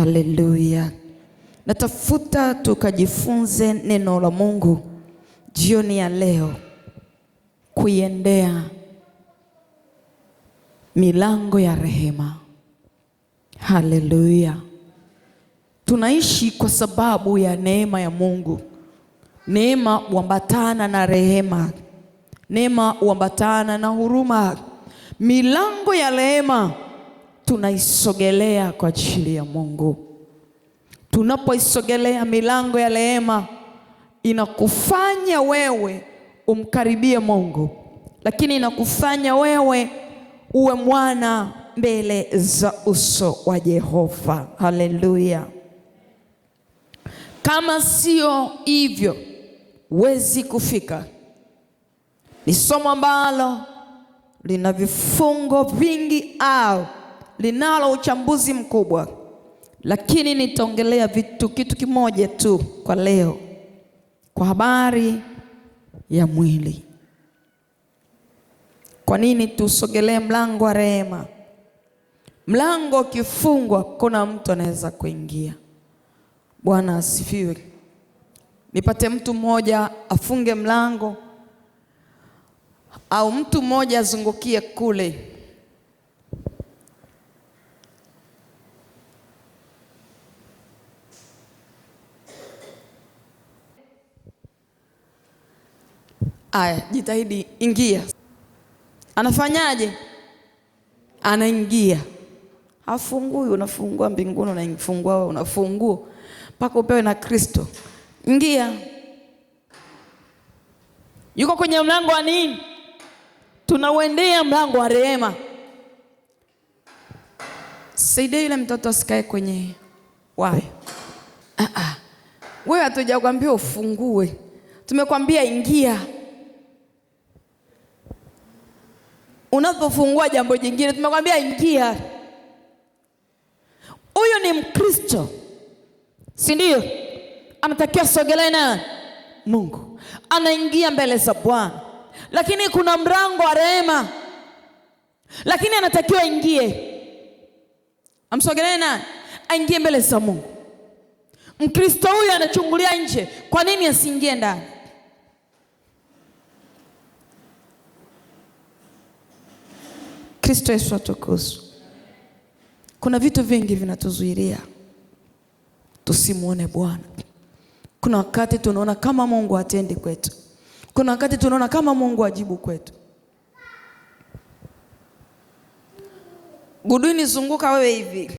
Haleluya. Natafuta tukajifunze neno la Mungu jioni ya leo, kuiendea milango ya rehema. Haleluya. Tunaishi kwa sababu ya neema ya Mungu. Neema huambatana na rehema. Neema huambatana na huruma. Milango ya rehema tunaisogelea kwa ajili ya Mungu. Tunapoisogelea milango ya rehema, inakufanya wewe umkaribie Mungu, lakini inakufanya wewe uwe mwana mbele za uso wa Jehova. Haleluya. Kama sio hivyo, huwezi kufika. Ni somo ambalo lina vifungo vingi au linalo uchambuzi mkubwa, lakini nitaongelea kitu kimoja tu kwa leo, kwa habari ya mwili. Kwa nini tusogelee mlango wa rehema? Mlango ukifungwa, kuna mtu anaweza kuingia. Bwana asifiwe. Nipate mtu mmoja afunge mlango, au mtu mmoja azungukie kule. Aya, jitahidi, ingia. Anafanyaje? Anaingia. Hafungui, unafungua mbinguni, unafungua wewe, unafungua mpaka upewe na Kristo. Ingia. Yuko kwenye mlango wa nini? Tunauendea mlango wa rehema. Saidia yule mtoto asikae kwenye wayo. Wewe hatujakwambia ufungue, tumekwambia ingia. Unapofungua jambo jingine, tumekwambia ingia. Huyo ni Mkristo, si ndio? Anatakiwa sogelee na Mungu, anaingia mbele za Bwana, lakini kuna mlango wa rehema, lakini anatakiwa ingie. Amsogelee na aingie mbele za Mungu. Mkristo huyu anachungulia nje, kwa nini asiingie ndani? Kristo Yesu atukuzwe. Kuna vitu vingi vinatuzuilia tusimuone Bwana. Kuna wakati tunaona kama Mungu hatendi kwetu. Kuna wakati tunaona kama Mungu hajibu kwetu. Guduni zunguka wewe hivi.